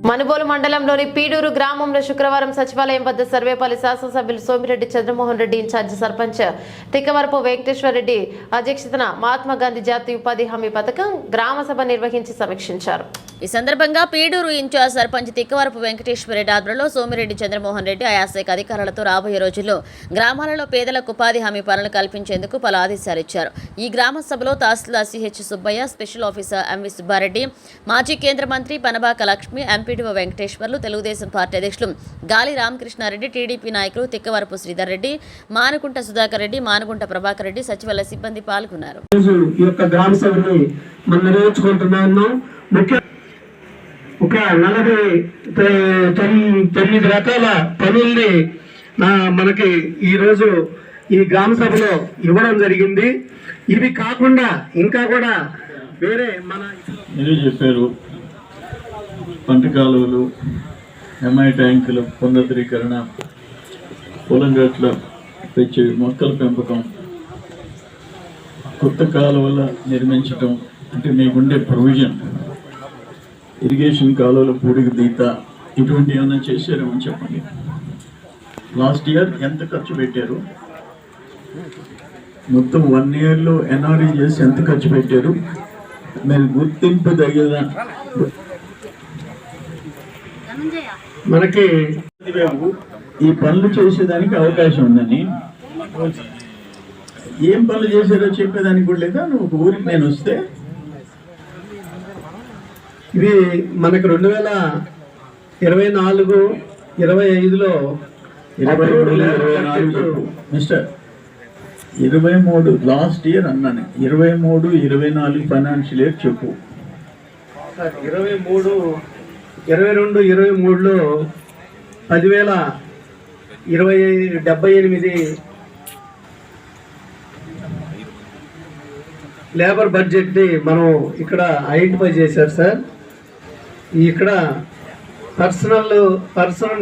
మనుబోలు మండలంలోని పీడూరు గ్రామంలో శుక్రవారం సచివాలయం వద్ద సర్వేపల్లి శాసనసభ్యులు సోమిరెడ్డి చంద్రమోహన్ రెడ్డి ఇన్ఛార్జి సర్పంచ్ తిక్కవరపు వెంకటేశ్వర రెడ్డి అధ్యక్షతన మహాత్మా గాంధీ జాతీయ ఉపాధి హామీ పథకం గ్రామ సభ నిర్వహించి సమీక్షించారు. ఈ సందర్భంగా పీడూరు ఇన్ఛార్జ్ సర్పంచ్ తిక్కవరపు వెంకటేశ్వర రెడ్డి ఆధ్వర్యంలో సోమిరెడ్డి చంద్రమోహన్ రెడ్డి ఆయా శాఖ అధికారులతో రాబోయే రోజుల్లో గ్రామాలలో పేదలకు ఉపాధి హామీ పనులు కల్పించేందుకు పలు ఆదేశాలు ఇచ్చారు. ఈ గ్రామ సభలో tahsildar CH Subbaiah, special officer MV Subbareddy, మాజీ కేంద్ర మంత్రి పనబాక లక్ష్మి, ఎంపీడీఓ వెంకటేశ్వర్లు, తెలుగుదేశం పార్టీ అధ్యక్షులు గాలి రామకృష్ణారెడ్డి, టీడీపీ నాయకులు తిక్కవరపు శ్రీధర్ రెడ్డి, మానుకుంట సుధాకర్ రెడ్డి, మానుకుంట ప్రభాకర్ రెడ్డి, సచివాలయ సిబ్బంది పాల్గొన్నారు. ఒక 49 రకాల పనుల్ని మనకి ఈరోజు ఈ గ్రామ సభలో ఇవ్వడం జరిగింది. ఇవి కాకుండా ఇంకా కూడా వేరే మీరు చెప్పారు, పంట కాలువలు, ఎంఐ ట్యాంకులు పునరుద్ధరీకరణ, పొలం గట్ల పెంచే మొక్కల పెంపకం, కొత్త కాలువల నిర్మించటం, అంటే మీకుండే ప్రొవిజన్, ఇరిగేషన్ కాలువల పూడికి దీత, ఇటువంటి ఏమైనా చేశారేమో చెప్పండి. లాస్ట్ ఇయర్ ఎంత ఖర్చు పెట్టారు? మొత్తం 1 ఇయర్లో ఎన్ఆర్ఈ చేసి ఎంత ఖర్చు పెట్టారు? మీరు గుర్తింపు తగిన మనకి ఈ పనులు చేసేదానికి అవకాశం ఉందని, ఏం పనులు చేశారో చెప్పేదానికి కూడా లేదా? నువ్వు ఒక ఊరికి నేను వస్తే ఇవి మనకు 2024-25లో 23-24 మిస్టర్ 23 లాస్ట్ ఇయర్ అన్నాను. 23-24 ఫైనాన్షియల్ ఇయర్ చెప్పు. 22-23లో 10,078 లేబర్ బడ్జెట్ని మనం ఇక్కడ ఐడెంటిఫై చేశారు సార్. ఇక్కడ పర్సనల్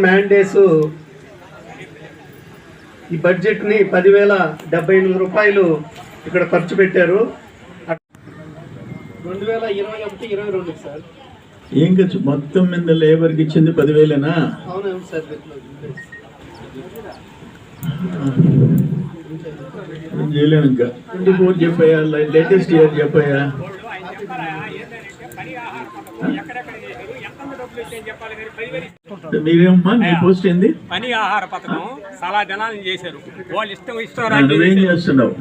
మ్యాండేట్స్ ఈ బడ్జెట్ని 10,078 రూపాయలు ఇక్కడ ఖర్చు పెట్టారు. 2021-22 సార్. ఏం ఖర్చు? మొత్తం మీద లేబర్కి ఇచ్చింది 10,000. అవునవును సార్. ఏం చేయలేను ఇంకా. 24 చెప్పాయా? లేటెస్ట్ ఇయర్ చెప్పాయా? మీరేమమ్మా, మీ పోస్ట్ ఏంది? పని ఆహార పథకం చాలా జనాలను చేశారు. వాళ్ళు ఇష్టం నువ్వేం చేస్తున్నావు?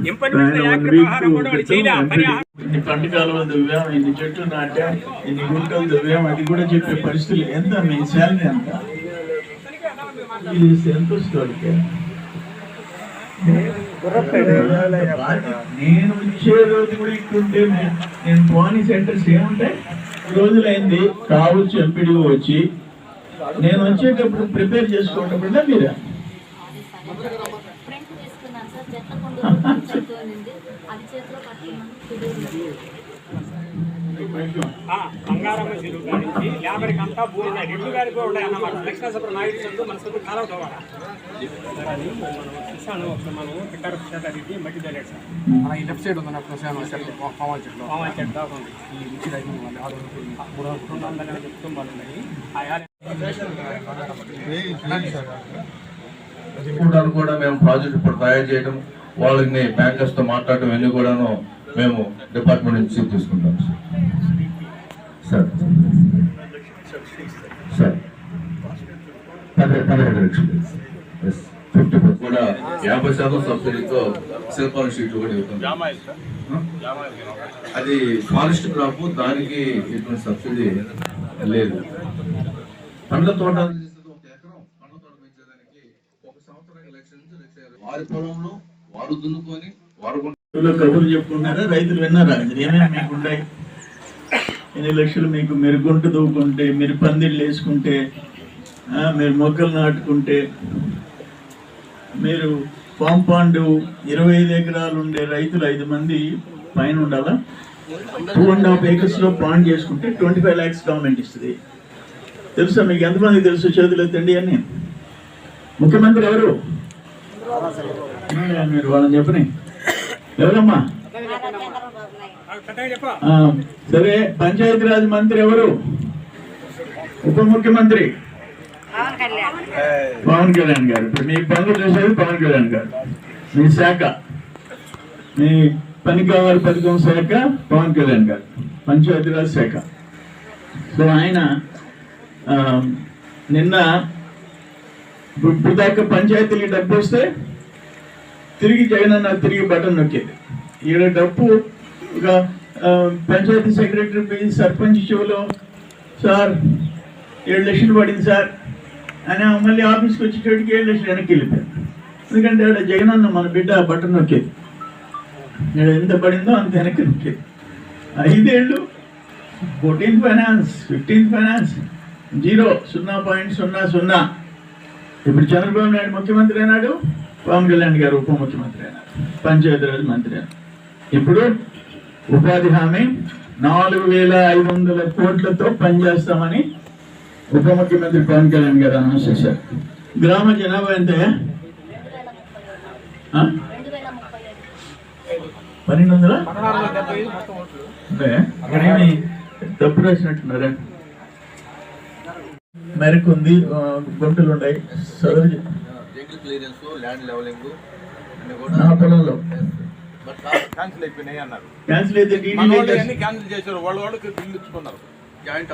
ఇన్ని పంట కాలువలు దువ్వాం, ఇన్ని చెట్లు నాటాం, ఇన్ని గుంటలు దువ్వాం, అది కూడా చెప్పే పరిస్థితులు. ఎంత మీ శాలరీ ఎంత? ఎంత వస్తుంది? నేను వచ్చే రోజు కూడా ఇట్లుంటే నేను పోనీ సెంటర్స్ ఏముంటాయి? రోజులైంది కావచ్చు ఎంపీడీఓ వచ్చి, నేను వచ్చేటప్పుడు ప్రిపేర్ చేసుకోవటప్పుడులా మీరా? బంగారమ్మ చెరువు గారించి లేబర్కి అంతా భూమి రెడ్డి గారికి కూడా ఉన్నాయి అన్నమాట. లక్ష్మీనరసింహ నాయుడు చంద్రు మన సభ్యులు కాలం కావాలా చూసాను. ఒకసారి మనం పిట్టారు రెడ్డి మట్టి తెలియదు సార్. ఈ లెఫ్ట్ సైడ్ ఉందని అప్పుడు పామాల చెట్లు దాకా ఉంది. ఈ రుచి 300 కుటుంబాలు ఉన్నాయి. కూడా మేము ప్రాజెక్ట్ ఇప్పుడు తయారు చేయడం, వాళ్ళని బ్యాంకర్స్ తో మాట్లాడటం ఇవన్నీ కూడాను మేము డిపార్ట్మెంట్ నుంచి తీసుకుంటాం సార్. సార్ 17 లక్షలు 50% కూడా 50% సబ్సిడీతో శిల్పాల షీట్లు కూడా ఇవ్వడం. అది ఫారెస్ట్ క్రాప్, దానికి ఎటువంటి సబ్సిడీ లేదు. పండ్ల తోట వారి పొలంలో వారు దున్నుకొని వారు కబుర్లు చెప్పుకున్నారా? రైతులు విన్నారా? ఏమేమి మీకు ఉన్నాయి? ఎన్ని లక్షలు మీకు మీరు గుంట దూకుంటే, మీరు పందిళ్ళు వేసుకుంటే, మీరు మొక్కలు నాటుకుంటే, మీరు కాంపౌండ్ 25 ఎకరాలు ఉండే రైతులు 5 మంది పైన ఉండాలా? 2.5 acres పాండ్ చేసుకుంటే 25 lakhs గవర్నమెంట్ ఇస్తుంది. తెలుసా మీకు? ఎంతమందికి తెలుసు? చేతులు ఎత్తండి. అని ముఖ్యమంత్రి ఎవరు? మీరు వాళ్ళని చెప్పని. ఎవరమ్మా? సరే, పంచాయతీరాజ్ మంత్రి ఎవరు? ఉప ముఖ్యమంత్రి పవన్ కళ్యాణ్ గారు. ఇప్పుడు మీ పనులు చేసేది పవన్ కళ్యాణ్ గారు. మీ శాఖ, మీ పని కావాలి పథకం శాఖ పవన్ కళ్యాణ్ గారు, పంచాయతీరాజ్ శాఖ. సో ఆయన నిన్న ఇప్పుడు దాకా పంచాయతీలకి డబ్బు వస్తే తిరిగి జగనన్న తిరిగి బటన్ నొక్కేది. ఈడ డబ్బు ఒక పంచాయతీ సెక్రటరీ సర్పంచ్ చెవులో సార్ 7 లక్షలు పడింది సార్ అని మళ్ళీ ఆఫీస్కి వచ్చేటప్పటికి 7 లక్షలు వెనక్కి వెళ్ళిపోయారు. ఎందుకంటే ఆడ జగనన్న మన బిడ్డ బటన్ నొక్కేది. ఇక్కడ ఎంత పడిందో అంత వెనక్కి నొక్కేది. 5 ఏళ్ళు 14th ఫైనాన్స్ 15th ఫైనాన్స్ 0.00. ఇప్పుడు చంద్రబాబు నాయుడు ముఖ్యమంత్రి అయినాడు, పవన్ కళ్యాణ్ గారు ఉప ముఖ్యమంత్రి అయినాడు, పంచాయతీరాజ్ మంత్రి అయినాడు. ఇప్పుడు ఉపాధి హామీ 4,500 కోట్లతో పనిచేస్తామని ఉప ముఖ్యమంత్రి పవన్ కళ్యాణ్ గారు అనౌన్స్ చేశారు. గ్రామ జనాభా ఎంత? 1200. అంటే అక్కడేమి తప్పు రాసినట్టున్నారా? మెరకు ఉంది, గుంటలు ఉన్నాయి, చదువు నా పొలంలో క్యాన్సిల్ అయిపోయినాయి అన్నారు. క్యాన్సిల్ అయితే మన వాళ్ళు అన్ని క్యాన్సిల్ చేశారు. వాళ్ళకి బిల్లు ఇచ్చుకున్నారు. జాయింట్